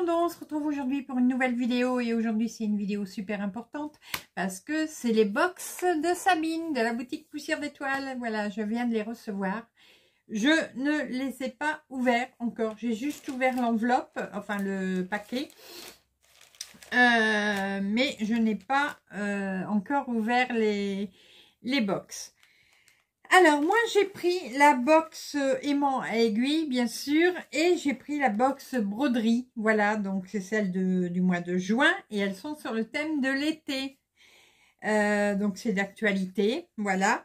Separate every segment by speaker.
Speaker 1: monde, on se retrouve aujourd'hui pour une nouvelle vidéo et aujourd'hui c'est une vidéo super importante parce que c'est les box de Sabine de la boutique Poussière d'Étoiles. Voilà, je viens de les recevoir. Je ne les ai pas ouverts encore, j'ai juste ouvert l'enveloppe, enfin le paquet. Mais je n'ai pas encore ouvert les box. Alors, moi, j'ai pris la box aimant à aiguille, bien sûr, et j'ai pris la box broderie. Voilà, donc c'est celle du mois de juin, et elles sont sur le thème de l'été. Donc, c'est d'actualité, voilà.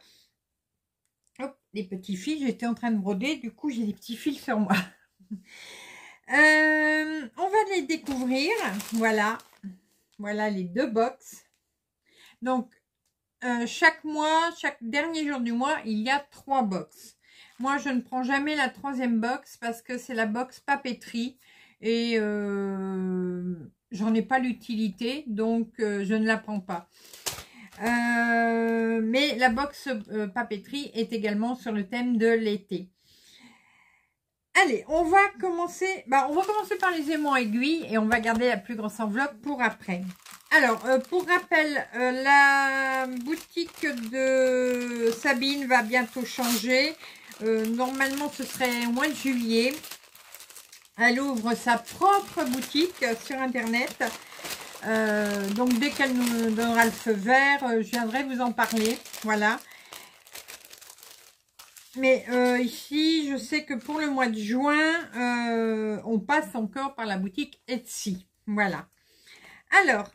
Speaker 1: Hop, les petits fils, j'étais en train de broder, du coup, j'ai des petits fils sur moi. On va les découvrir, voilà. Voilà les deux box. Donc, chaque mois, chaque dernier jour du mois, il y a 3 box. Moi, je ne prends jamais la 3e box parce que c'est la box papeterie et j'en ai pas l'utilité, donc je ne la prends pas. Mais la box papeterie est également sur le thème de l'été. Allez, on va commencer. On va commencer par les aimants aiguilles et on va garder la plus grosse enveloppe pour après. Alors, pour rappel, la boutique de Sabine va bientôt changer. Normalement, ce serait au mois de juillet. Elle ouvre sa propre boutique sur Internet. Donc, dès qu'elle nous donnera le feu vert, je viendrai vous en parler. Voilà. Mais ici, je sais que pour le mois de juin, on passe encore par la boutique Etsy. Voilà. Alors,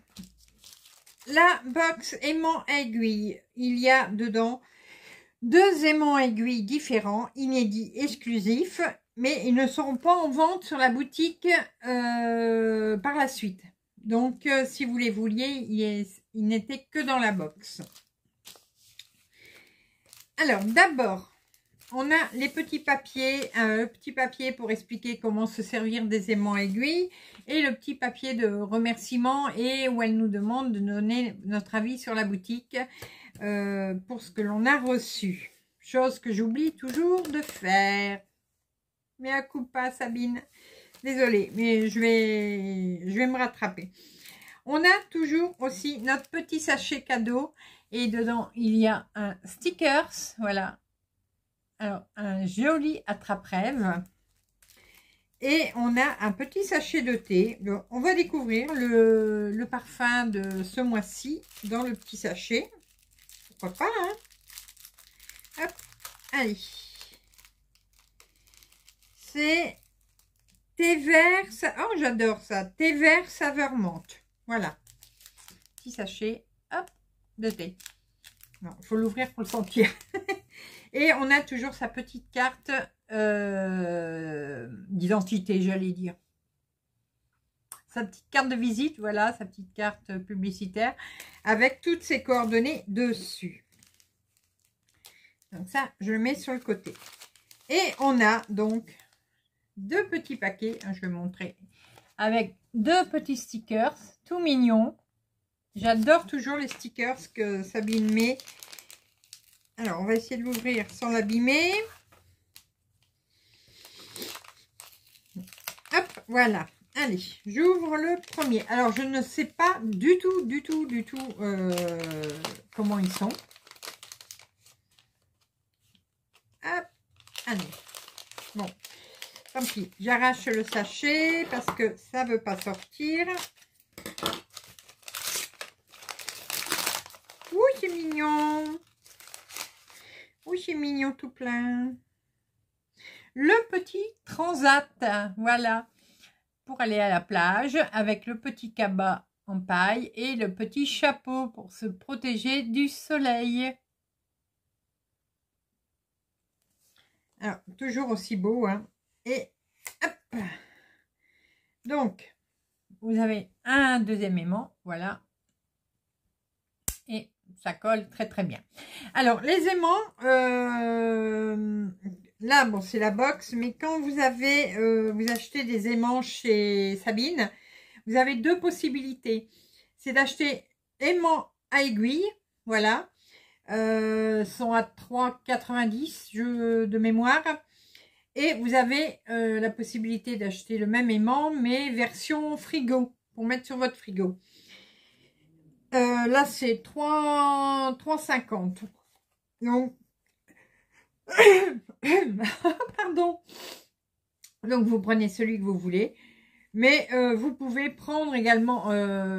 Speaker 1: la box aimant aiguille, il y a dedans 2 aimants aiguilles différents, inédits, exclusifs, mais ils ne seront pas en vente sur la boutique par la suite. Donc, si vous les vouliez, ils n'étaient que dans la box. Alors, d'abord, on a les petits papiers, le petit papier pour expliquer comment se servir des aimants aiguilles et le petit papier de remerciement et où elle nous demande de donner notre avis sur la boutique pour ce que l'on a reçu. Chose que j'oublie toujours de faire. Mais à coup pas, Sabine. Désolée, mais je vais me rattraper. On a toujours aussi notre petit sachet cadeau et dedans il y a un stickers, voilà. Alors, un joli attrape-rêve. Et on a un petit sachet de thé. On va découvrir le parfum de ce mois-ci dans le petit sachet. Pourquoi pas, hein? Hop, allez. C'est thé vert. Oh, j'adore ça. Thé vert saveur menthe. Voilà. Petit sachet, hop, de thé. Non, il faut l'ouvrir pour le sentir. Et on a toujours sa petite carte d'identité, j'allais dire. Sa petite carte de visite, voilà, sa petite carte publicitaire avec toutes ses coordonnées dessus. Donc ça, je le mets sur le côté. Et on a donc 2 petits paquets, je vais montrer, avec 2 petits stickers, tout mignons. J'adore toujours les stickers que Sabine met. Alors, on va essayer de l'ouvrir sans l'abîmer. Hop, voilà. Allez, j'ouvre le premier. Alors, je ne sais pas du tout comment ils sont. Hop, allez. Bon, tant pis. J'arrache le sachet parce que ça ne veut pas sortir. Ouh, c'est mignon. Oui, c'est mignon tout plein. Le petit transat, voilà, pour aller à la plage avec le petit cabas en paille et le petit chapeau pour se protéger du soleil. Alors, toujours aussi beau, hein. Et hop. Donc, vous avez un 2e aimant, voilà. Et ça colle très très bien. Alors les aimants, là bon c'est la box, mais quand vous avez vous achetez des aimants chez Sabine, vous avez 2 possibilités. C'est d'acheter aimants à aiguille, voilà, sont à 3,90 de mémoire, Et vous avez la possibilité d'acheter le même aimant, mais version frigo, pour mettre sur votre frigo. Là, c'est 3,50. Donc, pardon. Donc, vous prenez celui que vous voulez. Mais vous pouvez prendre également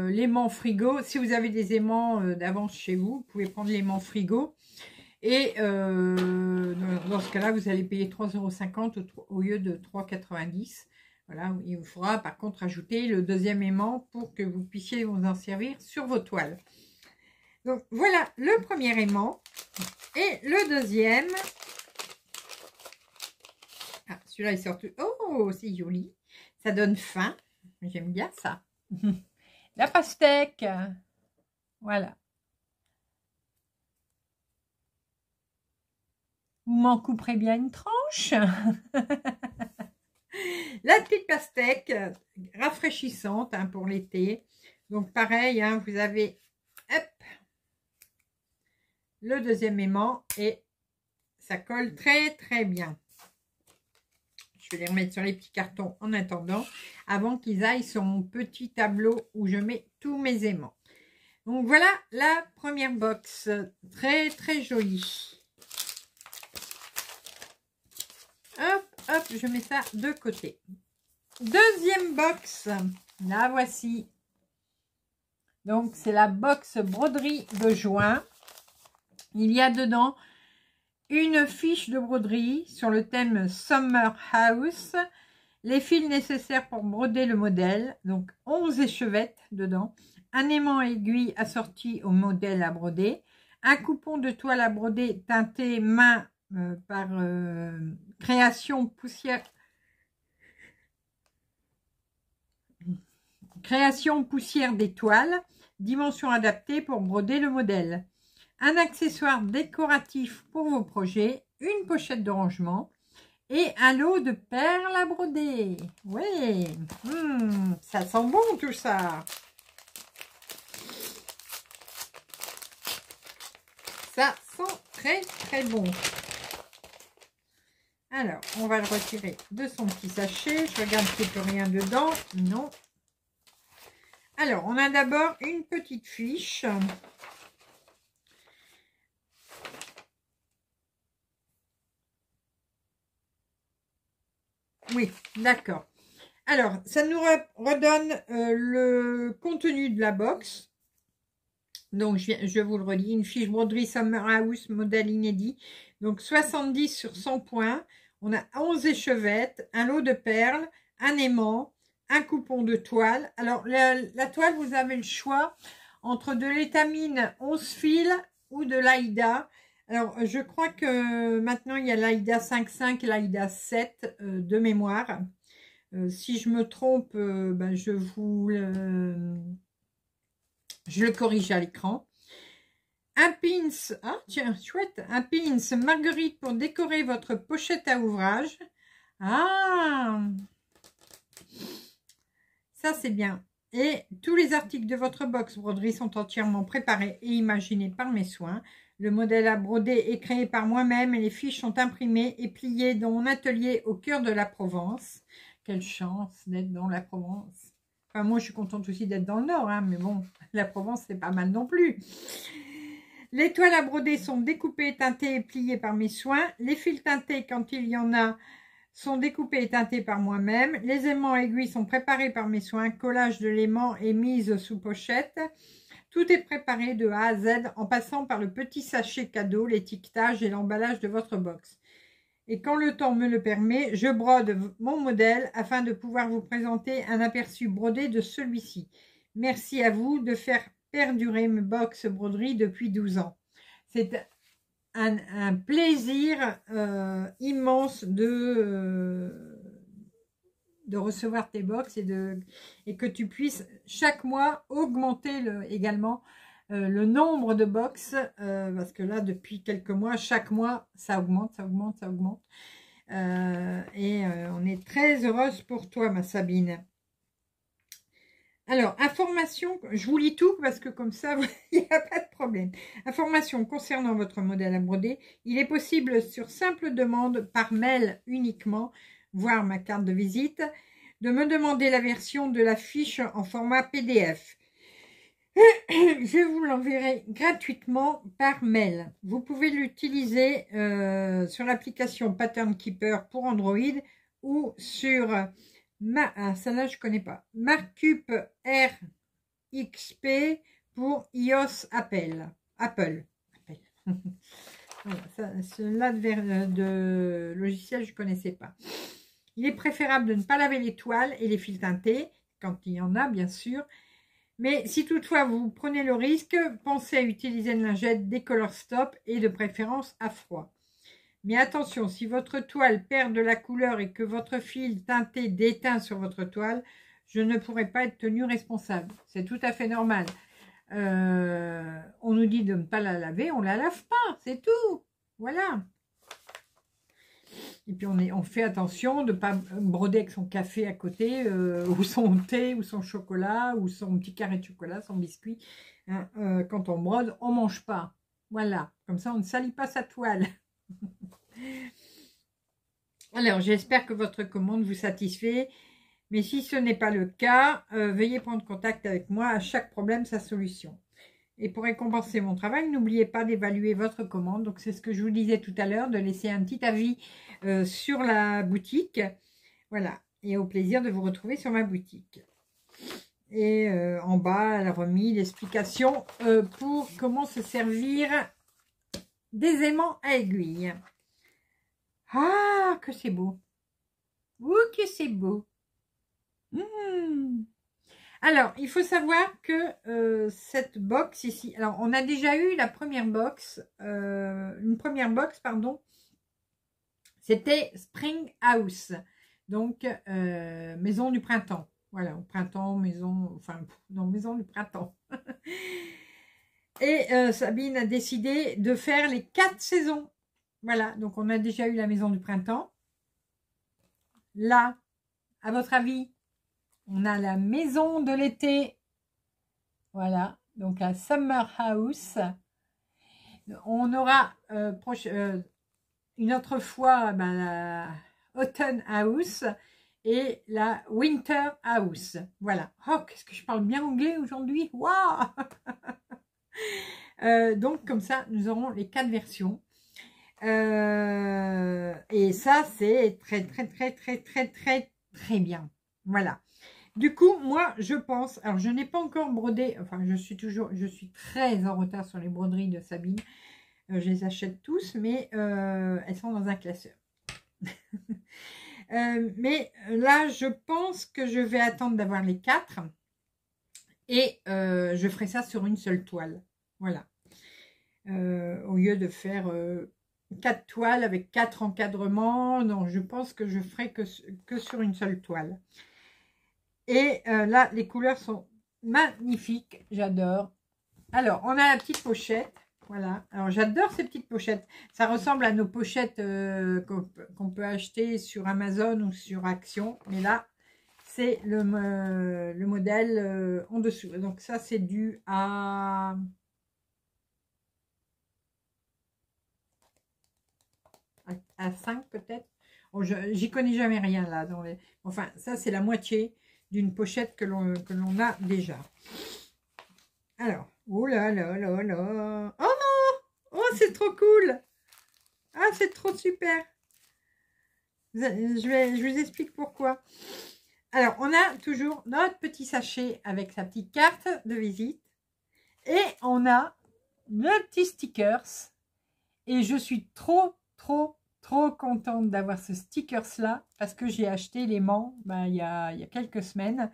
Speaker 1: l'aimant frigo. Si vous avez des aimants d'avance chez vous, vous pouvez prendre l'aimant frigo. Et dans ce cas-là, vous allez payer 3,50 € au lieu de 3,90 €. Voilà, il vous faudra par contre ajouter le deuxième aimant pour que vous puissiez vous en servir sur vos toiles. Donc voilà le premier aimant. Et le deuxième. Ah, celui-là, il sort. Oh, c'est joli. Ça donne faim. J'aime bien ça. La pastèque. Voilà. Vous m'en couperez bien une tranche. La petite pastèque rafraîchissante hein, pour l'été. Donc pareil, hein, vous avez hop, le deuxième aimant et ça colle très très bien. Je vais les remettre sur les petits cartons en attendant, avant qu'ils aillent sur mon petit tableau où je mets tous mes aimants. Donc voilà la première box, très très jolie. Hop, hop, je mets ça de côté. Deuxième box, la voici. Donc, c'est la box broderie de juin. Il y a dedans une fiche de broderie sur le thème Summer House. Les fils nécessaires pour broder le modèle. Donc, 11 échevettes dedans. Un aimant aiguille assorti au modèle à broder. Un coupon de toile à broder teinté main par création poussière d'étoiles, dimension adaptée pour broder le modèle. Un accessoire décoratif pour vos projets, une pochette de rangement et un lot de perles à broder. Oui, ça sent bon tout ça. Ça sent très très bon. Alors, on va le retirer de son petit sachet. Je regarde s'il n'y a plus rien dedans. Non. Alors, on a d'abord une petite fiche. Oui, d'accord. Alors, ça nous redonne le contenu de la box. Donc, je vous le relis. Une fiche broderie Summer House, modèle inédit. Donc, 70 sur 100 points. On a 11 échevettes, un lot de perles, un aimant, un coupon de toile. Alors, la toile, vous avez le choix entre de l'étamine 11 fils ou de l'Aïda. Alors, je crois que maintenant, il y a l'Aïda 5,5 et l'Aïda 7 de mémoire. Si je me trompe, ben, je le corrige à l'écran. Un pins, ah tiens, chouette, un pins Marguerite pour décorer votre pochette à ouvrage. Ah, ça c'est bien. Et tous les articles de votre box broderie sont entièrement préparés et imaginés par mes soins. Le modèle à broder est créé par moi-même et les fiches sont imprimées et pliées dans mon atelier au cœur de la Provence. Quelle chance d'être dans la Provence. Enfin, moi, je suis contente aussi d'être dans le Nord, hein, mais bon, la Provence, c'est pas mal non plus. Les toiles à broder sont découpées, teintées et pliées par mes soins. Les fils teintés, quand il y en a, sont découpés et teintés par moi-même. Les aimants aiguilles sont préparés par mes soins. Collage de l'aimant et mise sous pochette. Tout est préparé de A à Z en passant par le petit sachet cadeau, l'étiquetage et l'emballage de votre box. Et quand le temps me le permet, je brode mon modèle afin de pouvoir vous présenter un aperçu brodé de celui-ci. Merci à vous de faire perdurer mes box broderie depuis 12 ans. C'est un plaisir immense de recevoir tes box et que tu puisses chaque mois augmenter également le nombre de box, parce que là, depuis quelques mois, chaque mois, ça augmente, ça augmente, ça augmente. On est très heureuse pour toi, ma Sabine. Alors, information, je vous lis tout parce que comme ça, il n'y a pas de problème. Information concernant votre modèle à broder. Il est possible sur simple demande par mail uniquement, voire ma carte de visite, de me demander la version de la fiche en format PDF. Je vous l'enverrai gratuitement par mail. Vous pouvez l'utiliser sur l'application Pattern Keeper pour Android ou sur celle-là je connais pas. Markup RXP pour iOS Apple. Voilà, cela de logiciel je connaissais pas. Il est préférable de ne pas laver les toiles et les fils teintés quand il y en a bien sûr. Mais si toutefois vous prenez le risque, pensez à utiliser une lingette Décolor Stop et de préférence à froid. Mais attention, si votre toile perd de la couleur et que votre fil teinté déteint sur votre toile, je ne pourrai pas être tenue responsable. C'est tout à fait normal. On nous dit de ne pas la laver, on ne la lave pas, c'est tout. Voilà. Et puis on fait attention de ne pas broder avec son café à côté, ou son thé, ou son chocolat, ou son petit carré de chocolat, son biscuit. Hein, quand on brode, on ne mange pas. Voilà, comme ça on ne salit pas sa toile. Alors, j'espère que votre commande vous satisfait. Mais si ce n'est pas le cas, veuillez prendre contact avec moi. À chaque problème, sa solution. Et pour récompenser mon travail, n'oubliez pas d'évaluer votre commande. Donc, c'est ce que je vous disais tout à l'heure, de laisser un petit avis sur la boutique. Voilà. Et au plaisir de vous retrouver sur ma boutique. Et en bas, elle a remis l'explication pour comment se servir des aimants à aiguille. Ah, que c'est beau. Ouh, que c'est beau. Alors, il faut savoir que cette box ici, alors on a déjà eu la première box, pardon, c'était Spring House, donc maison du printemps. Voilà, au printemps, maison, enfin, non, maison du printemps. Et Sabine a décidé de faire les 4 saisons. Voilà, donc on a déjà eu la maison du printemps. Là, à votre avis, on a la maison de l'été. Voilà, donc la Summer House. On aura une autre fois la Autumn House et la Winter House. Voilà. Oh, qu'est-ce que je parle bien anglais aujourd'hui. Waouh. Donc, comme ça, nous aurons les 4 versions. Et ça, c'est très, très, très, très, très, très, très bien. Voilà. Du coup, moi, je pense, alors je n'ai pas encore brodé, enfin, je suis très en retard sur les broderies de Sabine. Je les achète tous, mais elles sont dans un classeur. Mais là, je pense que je vais attendre d'avoir les 4 et je ferai ça sur une seule toile. Voilà. Au lieu de faire 4 toiles avec 4 encadrements, non, je pense que je ferai que sur une seule toile. Et là, les couleurs sont magnifiques, j'adore. Alors, on a la petite pochette, voilà. Alors, j'adore ces petites pochettes. Ça ressemble à nos pochettes qu'on peut acheter sur Amazon ou sur Action. Mais là, c'est le modèle en dessous. Donc, ça, c'est dû à... à 5 peut-être. Bon, j'y connais jamais rien là. Enfin, ça, c'est la moitié d'une pochette que l'on a déjà. Alors, oh là là là là. Oh non! Oh, c'est trop cool! Ah, c'est trop super! Je vous explique pourquoi. Alors, on a toujours notre petit sachet avec sa petite carte de visite. Et on a le petit stickers. Et je suis trop contente d'avoir ce stickers là parce que j'ai acheté l'aimant il y a quelques semaines,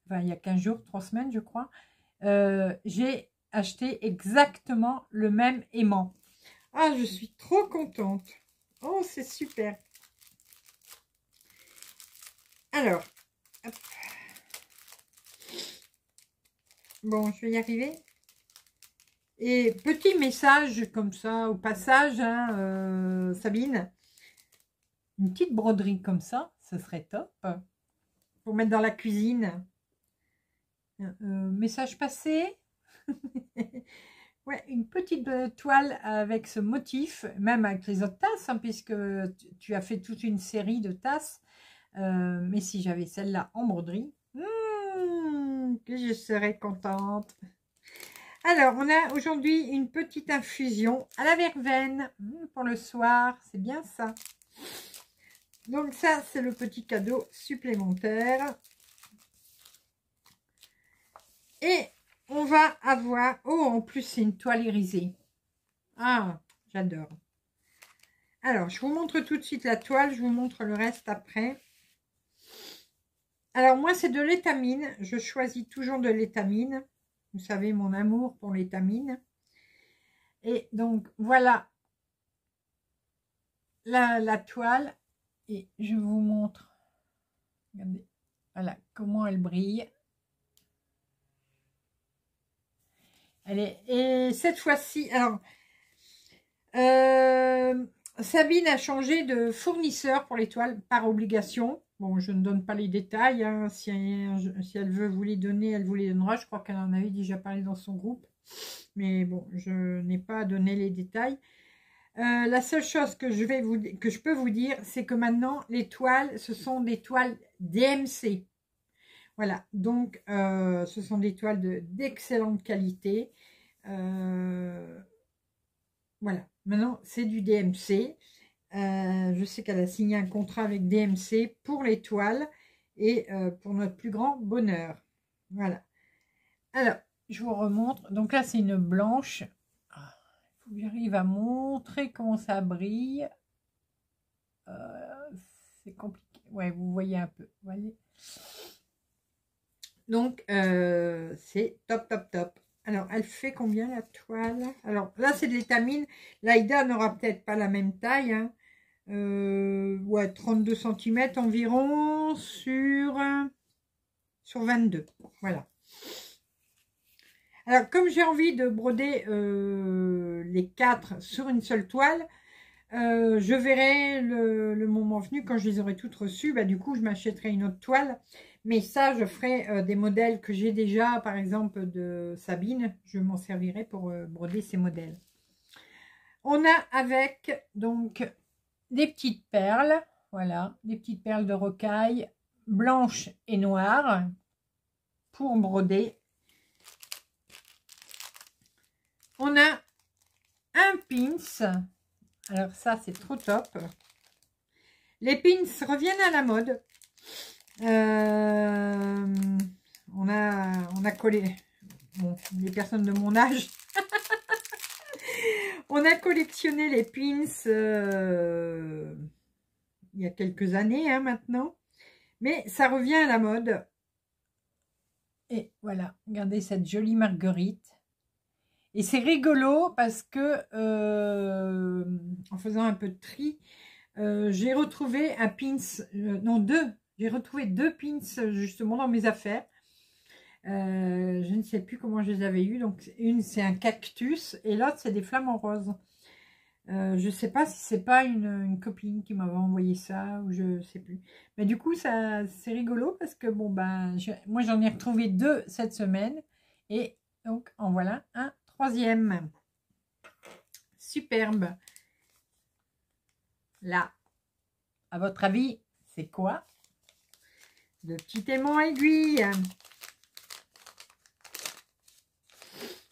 Speaker 1: enfin il y a 15 jours, 3 semaines je crois. J'ai acheté exactement le même aimant. Ah, je suis trop contente. Oh, c'est super. Alors, hop. Bon, je vais y arriver. Et petit message comme ça au passage, hein, Sabine, une petite broderie comme ça, ce serait top pour mettre dans la cuisine. Message passé. Ouais, une petite toile avec ce motif, même avec les autres tasses, hein, puisque tu as fait toute une série de tasses. Mais si j'avais celle-là en broderie, que je serais contente. Alors, on a aujourd'hui une petite infusion à la verveine pour le soir. C'est bien ça. Donc ça, c'est le petit cadeau supplémentaire. Et on va avoir... Oh, en plus, c'est une toile irisée. Ah, j'adore. Alors, je vous montre tout de suite la toile. Je vous montre le reste après. Alors, moi, c'est de l'étamine. Je choisis toujours de l'étamine. Vous savez, mon amour pour l'étamine. Et donc, voilà la toile. Et je vous montre. Regardez. Voilà comment elle brille. Et cette fois-ci, alors, Sabine a changé de fournisseur pour les toiles par obligation. Bon, je ne donne pas les détails. Hein. Si elle veut vous les donner, elle vous les donnera. Je crois qu'elle en avait déjà parlé dans son groupe. Mais bon, je n'ai pas donné les détails. La seule chose que je peux vous dire, c'est que maintenant, les toiles, ce sont des toiles DMC. Voilà, donc ce sont des toiles d'excellente qualité. Voilà, maintenant c'est du DMC. Je sais qu'elle a signé un contrat avec DMC pour les toiles et pour notre plus grand bonheur. Voilà. Alors, je vous remontre. Donc là, c'est une blanche. Il faut que j'arrive à montrer comment ça brille. C'est compliqué. Ouais, vous voyez un peu. Voyez. Donc, c'est top, top, top. Alors, elle fait combien la toile? Alors, là, c'est de l'étamine. L'Aïda n'aura peut-être pas la même taille. Hein. Ouais, 32 cm environ sur 22. Voilà. Alors, comme j'ai envie de broder les 4 sur une seule toile, je verrai le moment venu, quand je les aurai toutes reçues, bah, du coup, je m'achèterai une autre toile. Mais ça, je ferai des modèles que j'ai déjà, par exemple, de Sabine. Je m'en servirai pour broder ces modèles. On a avec, donc, des petites perles. Voilà, des petites perles de rocaille blanches et noires pour broder. On a un pins. Alors ça, c'est trop top. Les pins reviennent à la mode. On a collé, bon, les personnes de mon âge, on a collectionné les pins il y a quelques années hein, maintenant, mais ça revient à la mode. Et voilà, regardez cette jolie marguerite. Et c'est rigolo parce que en faisant un peu de tri, j'ai retrouvé un pins, non deux. J'ai retrouvé 2 pins justement dans mes affaires. Je ne sais plus comment je les avais eu. Donc une c'est un cactus et l'autre c'est des flamants roses. Je ne sais pas si c'est pas une copine qui m'avait envoyé ça ou je sais plus. Mais du coup ça c'est rigolo parce que bon ben moi j'en ai retrouvé 2 cette semaine et donc en voilà un 3e. Superbe. Là, à votre avis, c'est quoi? Le petit aimant aiguille.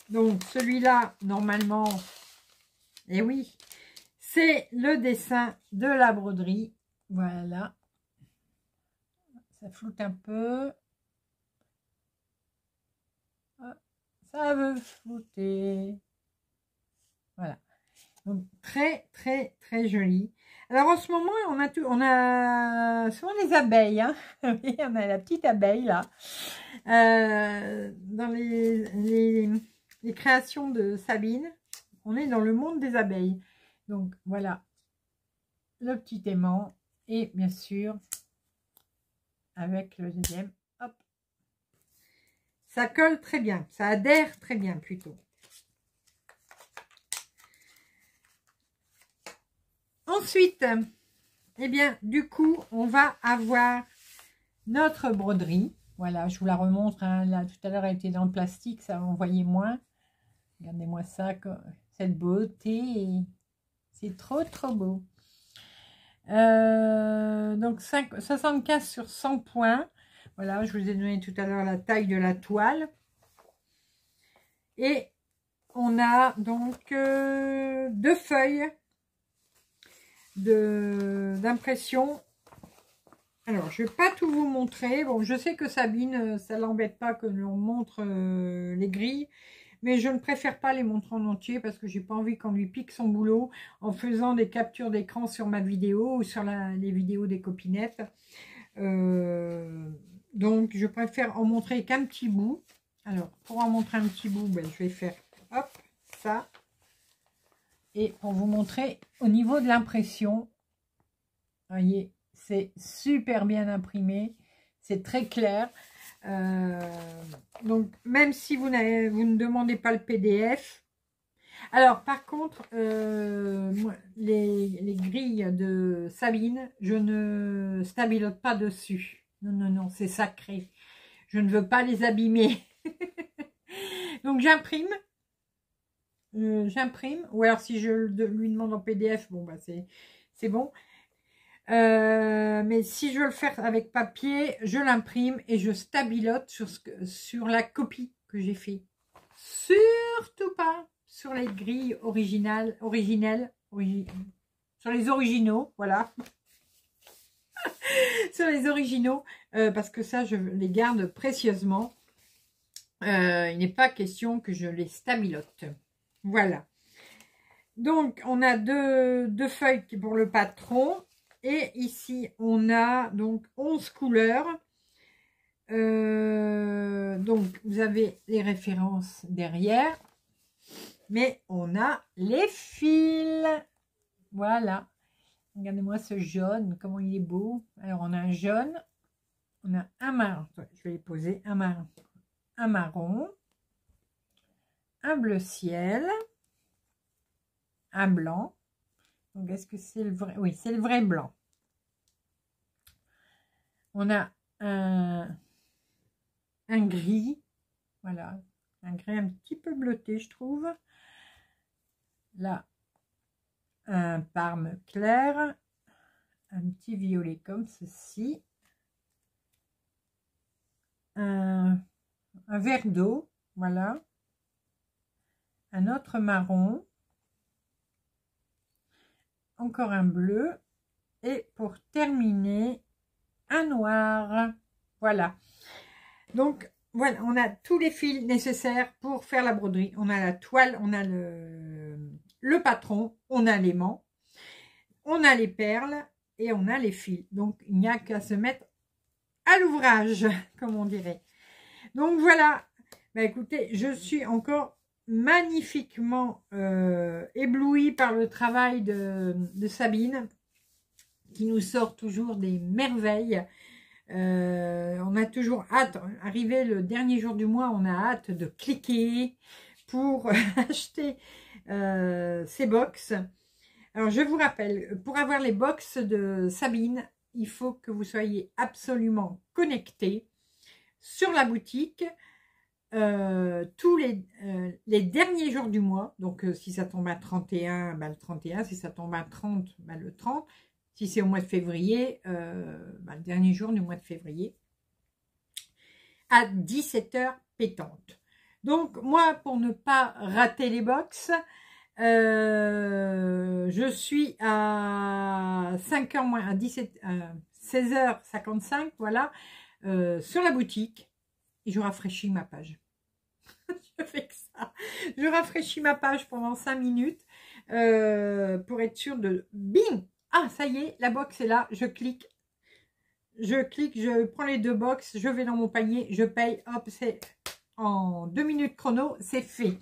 Speaker 1: Donc, celui-là, normalement, et oui, c'est le dessin de la broderie. Voilà. Ça floute un peu. Ça veut flouter. Voilà. Donc, très, très, très joli. Alors, en ce moment, on a souvent les abeilles. Hein. Oui, on a la petite abeille, là. Dans les créations de Sabine, on est dans le monde des abeilles. Donc, voilà. Le petit aimant. Et bien sûr, avec le deuxième. Hop. Ça colle très bien. Ça adhère très bien, plutôt. Ensuite, eh bien, du coup, on va avoir notre broderie. Voilà, je vous la remontre. Hein. Là, tout à l'heure, elle était dans le plastique, ça en voyait moins. Regardez-moi ça, cette beauté. C'est trop, trop beau. Donc, 75 sur 100 points. Voilà, je vous ai donné tout à l'heure la taille de la toile. Et on a donc 2 feuilles d'impression. Alors, je ne vais pas tout vous montrer. Bon, je sais que Sabine, ça ne l'embête pas que l'on montre les grilles. Mais je ne préfère pas les montrer en entier parce que j'ai pas envie qu'on lui pique son boulot en faisant des captures d'écran sur ma vidéo ou sur les vidéos des copinettes. Donc, je préfère en montrer qu'un petit bout. Alors, pour en montrer un petit bout, ben, je vais faire hop, ça. Et pour vous montrer au niveau de l'impression, voyez, c'est super bien imprimé. C'est très clair. Donc, même si vous ne demandez pas le PDF. Alors, par contre, moi, les grilles de Sabine, je ne stabilote pas dessus. Non, non, non, c'est sacré. Je ne veux pas les abîmer. Donc, j'imprime. J'imprime. Ou alors, si je lui demande en PDF, bon, bah, c'est bon. Mais si je veux le faire avec papier, je l'imprime et je stabilote sur la copie que j'ai fait. Surtout pas sur les grilles originelles, sur les originaux, voilà. Sur les originaux, parce que ça, je les garde précieusement. Il n'est pas question que je les stabilote. Voilà. Donc, on a deux feuilles pour le patron. Et ici, on a donc 11 couleurs. Donc, vous avez les références derrière. Mais on a les fils. Voilà. Regardez-moi ce jaune, comment il est beau. Alors, on a un jaune. On a un marron. Je vais les poser. Un marron. Un bleu ciel. Un blanc. Donc, est-ce que c'est le vrai? Oui, c'est le vrai blanc. On a un gris. Voilà. Un gris un petit peu bleuté, je trouve. Là, un parme clair. Un petit violet comme ceci. Un vert d'eau. Voilà. Un autre marron. Encore un bleu. Et pour terminer, un noir. Voilà. Donc, voilà, on a tous les fils nécessaires pour faire la broderie. On a la toile, on a le patron, on a l'aimant, on a les perles et on a les fils. Donc, il n'y a qu'à se mettre à l'ouvrage, comme on dirait. Donc, voilà. Bah, écoutez, je suis encore magnifiquement éblouie par le travail de Sabine, qui nous sort toujours des merveilles. On a toujours hâte, arrivé le dernier jour du mois, on a hâte de cliquer pour acheter ces box. Alors je vous rappelle, pour avoir les box de Sabine, il faut que vous soyez absolument connecté sur la boutique tous les derniers jours du mois. Donc si ça tombe à 31, bah, le 31, si ça tombe à 30, bah, le 30. Si c'est au mois de février, le dernier jour du mois de février, à 17h pétante. Donc, moi, pour ne pas rater les box, je suis à 5h moins, à 16h55, voilà, sur la boutique, et je rafraîchis ma page. Je fais que ça. Je rafraîchis ma page pendant 5 minutes pour être sûre de... Bing! Ah, ça y est, la box est là, je clique, je prends les 2 box, je vais dans mon panier, je paye, hop, c'est en 2 minutes chrono, c'est fait.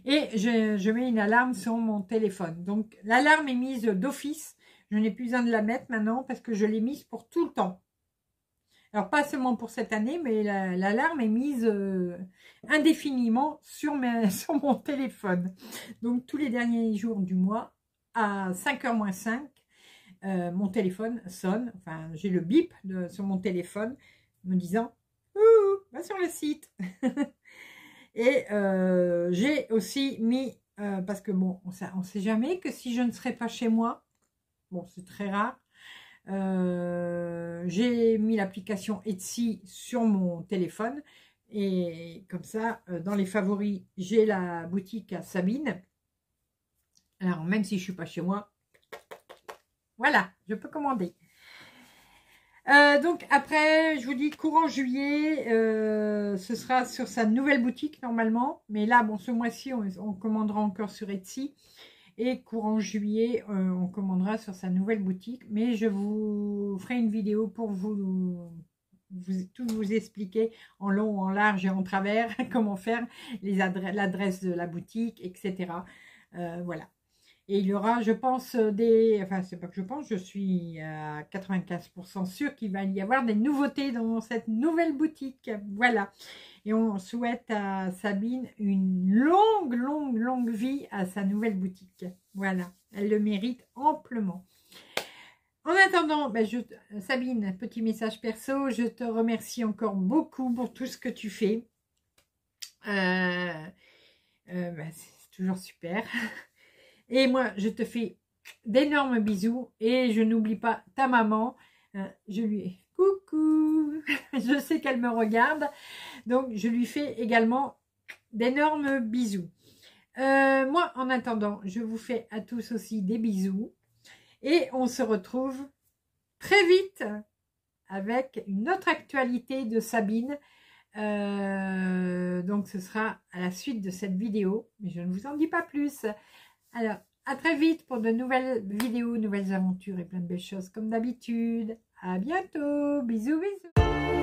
Speaker 1: Et je mets une alarme sur mon téléphone. Donc, l'alarme est mise d'office, je n'ai plus besoin de la mettre maintenant parce que je l'ai mise pour tout le temps. Alors, pas seulement pour cette année, mais l'alarme est mise indéfiniment sur mon téléphone. Donc, tous les derniers jours du mois, à 5h moins 5, mon téléphone sonne, enfin j'ai le bip sur mon téléphone me disant « Ouh, va sur le site !» Et j'ai aussi mis, parce que bon, on ne sait jamais que si je ne serai pas chez moi, bon, c'est très rare, j'ai mis l'application Etsy sur mon téléphone et comme ça, dans les favoris, j'ai la boutique à Sabine. Alors, même si je ne suis pas chez moi, voilà, je peux commander. Donc après, je vous dis courant juillet, ce sera sur sa nouvelle boutique normalement. Mais là, bon, ce mois-ci, on commandera encore sur Etsy. Et courant juillet, on commandera sur sa nouvelle boutique. Mais je vous ferai une vidéo pour tout vous expliquer en long, en large et en travers comment faire l'adresse de la boutique, etc. Voilà. Et il y aura, je pense, enfin, c'est pas que je pense, je suis à 95% sûre qu'il va y avoir des nouveautés dans cette nouvelle boutique. Voilà. Et on souhaite à Sabine une longue vie à sa nouvelle boutique. Voilà. Elle le mérite amplement. En attendant, ben Sabine, petit message perso, je te remercie encore beaucoup pour tout ce que tu fais. Ben, c'est toujours super. Et moi, je te fais d'énormes bisous. Et je n'oublie pas ta maman. Je lui coucou. Je sais qu'elle me regarde. Donc, je lui fais également d'énormes bisous. Moi, en attendant, je vous fais à tous aussi des bisous. Et on se retrouve très vite avec une autre actualité de Sabine. Donc, ce sera à la suite de cette vidéo. Mais je ne vous en dis pas plus. Alors, à très vite pour de nouvelles vidéos, nouvelles aventures et plein de belles choses comme d'habitude. À bientôt. Bisous, bisous.